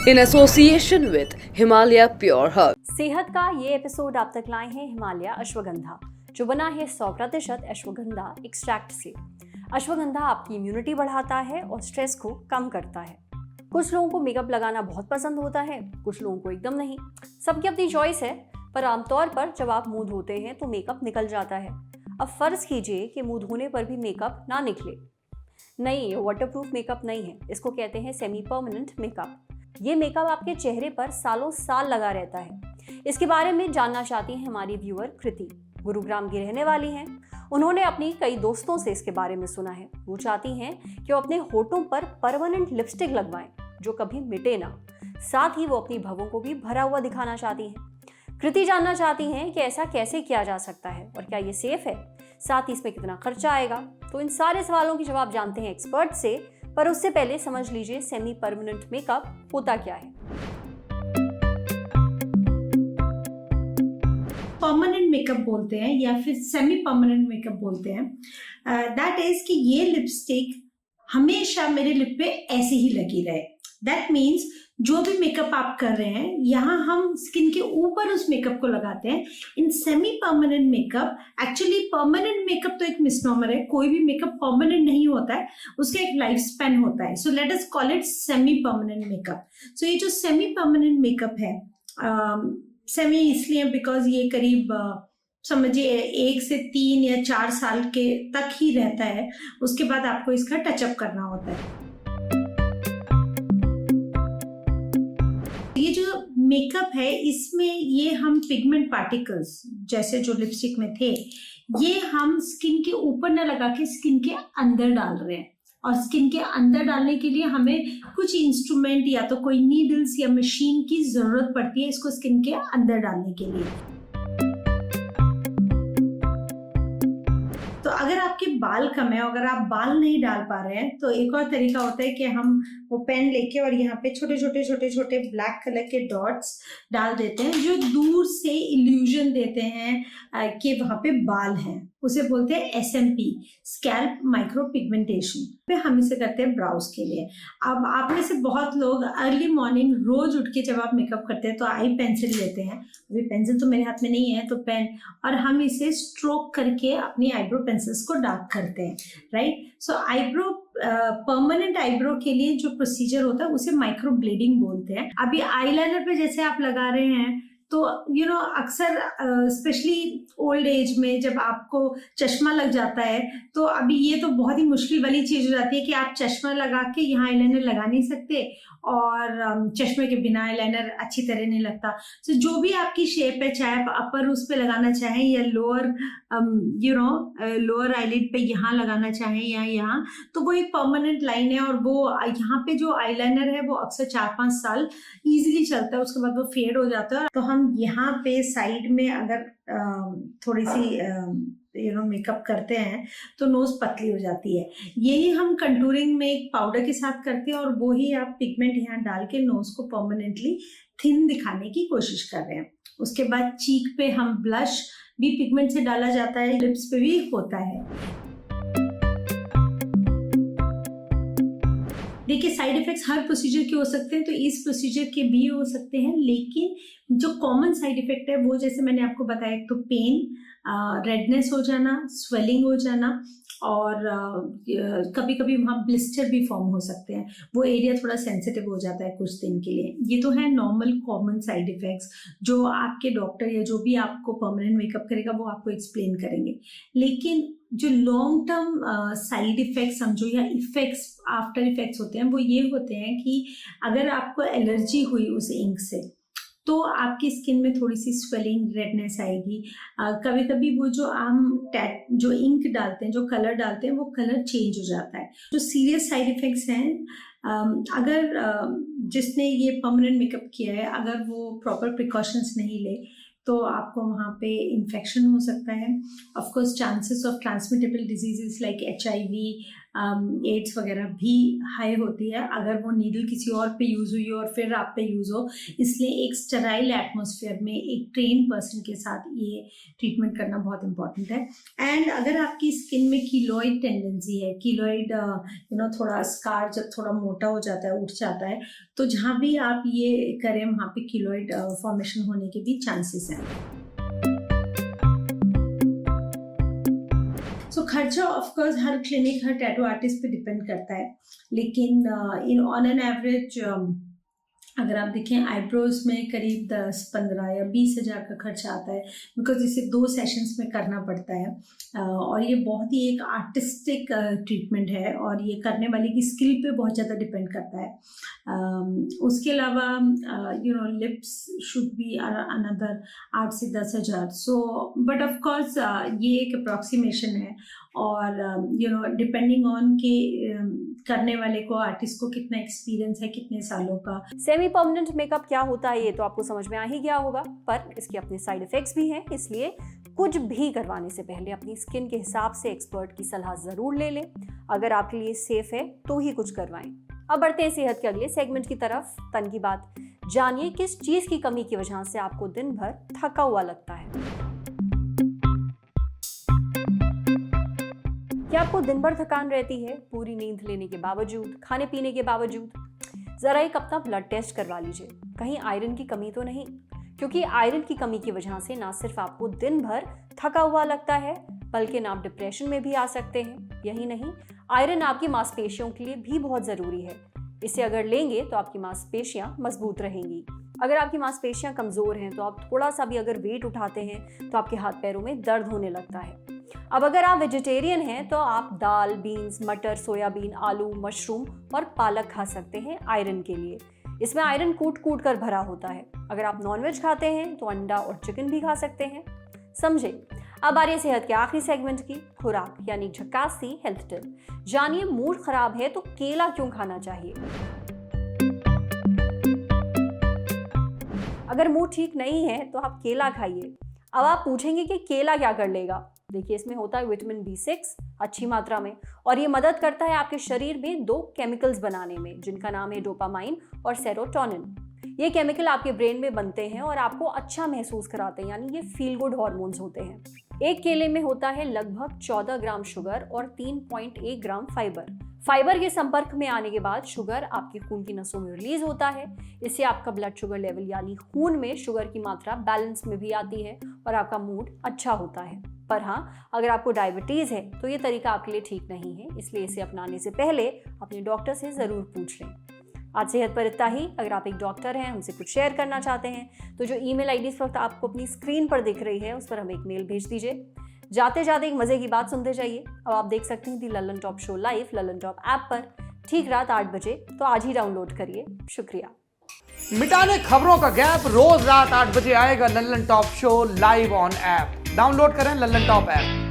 in association with Himalaya Pure Hug. सेहत का ये एपिसोड आप तक लाए हैं हिमालय अश्वगंधा, जो बना है 100% अश्वगंधा एक्सट्रैक्ट से। अश्वगंधा आपकी इम्यूनिटी बढ़ाता है और स्ट्रेस को कम करता है। कुछ लोगों को मेकअप लगाना बहुत पसंद होता है, कुछ लोगों को एकदम नहीं। सबकी अपनी चॉइस है, पर आमतौर पर जब आप मुंह धोते हैं तो मेकअप निकल जाता है। अब फर्ज कीजिए कि मुंह धोने पर भी मेकअप ना निकले। नहीं, ये वाटरप्रूफ मेकअप नहीं है, इसको कहते हैं सेमी परमानेंट मेकअप। ये मेकअप आपके चेहरे पर सालों साल लगा रहता है। इसके बारे में जानना चाहती हैं हमारी व्यूअर कृति। गुरुग्राम की रहने वाली हैं। उन्होंने अपनी कई दोस्तों से इसके बारे में सुना है। वो चाहती हैं कि वो अपने होठों पर परमानेंट लिपस्टिक लगवाएं जो कभी मिटे ना। साथ ही वो अपनी भवों को भी भरा हुआ दिखाना चाहती हैं। कृति जानना चाहती हैं कि ऐसा कैसे किया जा सकता है और क्या ये सेफ है, साथ ही इसमें कितना खर्चा आएगा। तो इन सारे सवालों की जवाब जानते हैं एक्सपर्ट से, पर उससे पहले समझ लीजिए सेमी परमानेंट मेकअप होता क्या है। परमानेंट मेकअप बोलते हैं या फिर सेमी परमानेंट मेकअप बोलते हैं। दैट इज कि ये लिपस्टिक हमेशा मेरे लिप पे ऐसे ही लगी रहे। दैट मीन्स जो भी मेकअप आप कर रहे हैं, यहाँ हम स्किन के ऊपर उस मेकअप को लगाते हैं। In semi permanent makeup, actually permanent makeup तो एक मिसनॉमर है। कोई भी मेकअप परमानेंट नहीं होता है, उसका एक लाइफ स्पैन होता है। So let us call it semi permanent makeup. So ये जो सेमी परमानेंट मेकअप है, सेमी इसलिए बिकॉज ये करीब समझिए 1 से 3 या 4 साल के तक ही रहता है। उसके बाद आपको इसका टचअप करना होता है। ये जो मेकअप है, इसमें ये हम पिगमेंट पार्टिकल्स जैसे जो लिपस्टिक में थे, ये हम स्किन के ऊपर न लगा के स्किन के अंदर डाल रहे हैं। और स्किन के अंदर डालने के लिए हमें कुछ इंस्ट्रूमेंट या तो कोई नीडल्स या मशीन की जरूरत पड़ती है इसको स्किन के अंदर डालने के लिए। तो अगर आपके बाल कम है, अगर आप बाल नहीं डाल पा रहे हैं, तो एक और तरीका होता है कि हम वो पेन लेके और यहाँ पे छोटे छोटे ब्लैक कलर के डॉट्स डाल देते हैं, जो दूर से इल्यूजन देते हैं कि वहां पे बाल हैं। उसे बोलते हैं SMP, स्कैल्प माइक्रो पिगमेंटेशन। हम इसे करते हैं ब्राउज के लिए। अब आप में से बहुत लोग अर्ली मॉर्निंग रोज उठ के जब आप मेकअप करते हैं तो आई पेंसिल लेते हैं। अभी पेंसिल तो मेरे हाथ में नहीं है, तो पेन, और हम इसे स्ट्रोक करके अपनी आईब्रो पेंसिल्स को डार्क करते हैं, राइट। सो आईब्रो, परमानेंट आईब्रो के लिए जो प्रोसीजर होता है उसे माइक्रो ब्लेडिंग बोलते हैं। अभी आईलाइनर पे जैसे आप लगा रहे हैं, तो अक्सर स्पेशली ओल्ड एज में जब आपको चश्मा लग जाता है, तो अभी ये तो बहुत ही मुश्किल वाली चीज हो जाती है कि आप चश्मा लगा के यहाँ आईलाइनर लगा नहीं सकते, और चश्मे के बिना आईलाइनर अच्छी तरह नहीं लगता। तो जो भी आपकी शेप है, चाहे आप अपर उस पे लगाना चाहें या लोअर लोअर आईलिड पे यहाँ लगाना चाहें या यहाँ, तो वो एक परमानेंट लाइन है। और वो यहाँ पे जो आईलाइनर है वो अक्सर 4-5 साल इजीली चलता है, उसके बाद वो फेड हो जाता है। तो हम यहाँ पे साइड में अगर थोड़ी सी मेकअप करते हैं तो नोज पतली हो जाती है। यही हम कंटूरिंग में एक पाउडर के साथ करते हैं, और वो ही आप पिगमेंट यहाँ डाल के नोज को परमानेंटली थिन दिखाने की कोशिश कर रहे हैं। उसके बाद चीक पे हम ब्लश भी पिगमेंट से डाला जाता है, लिप्स पे भी होता है। देखिए, साइड इफेक्ट्स हर प्रोसीजर के हो सकते हैं, तो इस प्रोसीजर के भी हो सकते हैं। लेकिन जो कॉमन साइड इफेक्ट है वो, जैसे मैंने आपको बताया, एक तो पेन, रेडनेस हो जाना, स्वेलिंग हो जाना, और कभी कभी वहाँ ब्लिस्टर भी फॉर्म हो सकते हैं। वो एरिया थोड़ा सेंसिटिव हो जाता है कुछ दिन के लिए। ये तो है नॉर्मल कॉमन साइड इफेक्ट्स, जो आपके डॉक्टर या जो भी आपको परमानेंट मेकअप करेगा वो आपको एक्सप्लेन करेंगे। लेकिन जो लॉन्ग टर्म साइड इफेक्ट्स समझो, या इफेक्ट्स, आफ्टर इफेक्ट्स होते हैं, वो ये होते हैं कि अगर आपको एलर्जी हुई उस इंक से, तो आपकी स्किन में थोड़ी सी स्वेलिंग, रेडनेस आएगी। कभी कभी वो जो इंक डालते हैं, जो कलर डालते हैं, वो कलर चेंज हो जाता है। जो सीरियस साइड इफेक्ट्स हैं, अगर जिसने ये परमानेंट मेकअप किया है, अगर वो प्रॉपर प्रिकॉशंस नहीं ले, तो आपको वहाँ पे इन्फेक्शन हो सकता है। Of course chances of transmittable diseases like HIV, AIDS वगैरह भी हाई होती है अगर वो नीडल किसी और पे यूज़ हुई हो और फिर आप पे यूज़ हो। इसलिए एक स्टेराइल एटमॉस्फेयर में एक ट्रेन पर्सन के साथ ये ट्रीटमेंट करना बहुत इंपॉर्टेंट है। एंड अगर आपकी स्किन में कीलॉइड टेंडेंसी है, कीलॉइड थोड़ा स्कार जब थोड़ा मोटा हो जाता है, उठ जाता है, तो जहाँ भी आप ये करें वहाँ पे कीलॉइड फॉर्मेशन होने के भी चांसेस हैं। खर्चा of course her clinic, her tattoo artist पे डिपेंड करता है, लेकिन ऑन एन एवरेज अगर आप देखें आईब्रोज में करीब 10-15 या 20,000 का खर्चा आता है, बिकॉज इसे 2 सेशंस में करना पड़ता है और ये बहुत ही एक आर्टिस्टिक ट्रीटमेंट है और ये करने वाले की स्किल पे बहुत ज़्यादा डिपेंड करता है। उसके अलावा लिप्स शुड बी अनदर 8 से 10,000। सो बट ऑफ कोर्स ये एक अप्रॉक्सीमेशन है और डिपेंडिंग ऑन के करने वाले को, आर्टिस्ट को कितना एक्सपीरियंस है, कितने सालों का। सेमी परमानेंट मेकअप क्या होता है ये तो आपको समझ में आ ही गया होगा, पर इसके अपने साइड इफेक्ट्स भी हैं, इसलिए कुछ भी करवाने से पहले अपनी स्किन के हिसाब से एक्सपर्ट की सलाह जरूर ले लें। अगर आपके लिए सेफ है तो ही कुछ करवाएं। अब बढ़ते हैं सेहत के अगले सेगमेंट की तरफ। तन की बात जानिए, किस चीज की कमी की वजह से आपको दिन भर थका हुआ लगता है। क्या आपको दिन भर थकान रहती है पूरी नींद लेने के बावजूद, खाने पीने के बावजूद? जरा एक अपना ब्लड टेस्ट करवा लीजिए, कहीं आयरन की कमी तो नहीं, क्योंकि आयरन की कमी की वजह से ना सिर्फ आपको दिन भर थका हुआ लगता है बल्कि आप डिप्रेशन में भी आ सकते हैं। यही नहीं, आयरन आपकी मांसपेशियों के लिए भी बहुत जरूरी है। इसे अगर लेंगे तो आपकी मांसपेशियां मजबूत रहेंगी। अगर आपकी मांसपेशियां कमजोर हैं तो आप थोड़ा सा भी अगर वेट उठाते हैं तो आपके हाथ पैरों में दर्द होने लगता है। अब अगर आप वेजिटेरियन हैं तो आप दाल, बीन्स, मटर, सोयाबीन, आलू, मशरूम और पालक खा सकते हैं आयरन के लिए। इसमें आयरन कूट कूट कर भरा होता है। अगर आप नॉनवेज खाते हैं तो अंडा और चिकन भी खा सकते हैं। समझे? अब आ रही है सेहत के आखिरी सेगमेंट की, खुराक यानी झकासी हेल्थ टिप। जानिए, मूड खराब है तो केला क्यों खाना चाहिए। अगर मूड ठीक नहीं है तो आप केला खाइए। अब आप पूछेंगे कि केला क्या कर लेगा। देखिए, इसमें होता है विटामिन B6 अच्छी मात्रा में और ये मदद करता है आपके शरीर में 2 केमिकल्स बनाने में, जिनका नाम है डोपामाइन और सेरोटोनिन। ये केमिकल आपके ब्रेन में बनते हैं और आपको अच्छा महसूस कराते हैं, यानी ये फील गुड हॉर्मोन्स होते हैं। एक केले में होता है लगभग 14 ग्राम शुगर और 3.1 ग्राम फाइबर। फाइबर के संपर्क में आने के बाद शुगर आपके खून की नसों में रिलीज होता है। इससे आपका ब्लड शुगर लेवल यानी खून में शुगर की मात्रा बैलेंस में भी आती है और आपका मूड अच्छा होता है। पर हाँ, अगर आपको डायबिटीज है तो ये तरीका आपके लिए ठीक नहीं है, इसलिए इसे अपनाने से पहले अपने डॉक्टर से जरूर पूछ लें। आज सेहत पर इतना ही। अगर आप एक डॉक्टर हैं, हमसे कुछ शेयर करना चाहते हैं तो जो ईमेल आईडी इस वक्त आपको अपनी स्क्रीन पर दिख रही है उस पर हमें एक मेल भेज दीजिए। जाते जाते एक मजे की बात सुनते जाइए। अब आप देख सकते हैं the Lallantop show live Lallantop app पर ठीक रात 8 बजे, तो आज ही डाउनलोड करिए। शुक्रिया। मिटाने खबरों का गैप, रोज रात 8 बजे आएगा Lallan top show live on app. Download करें लल्लन टॉप ऐप।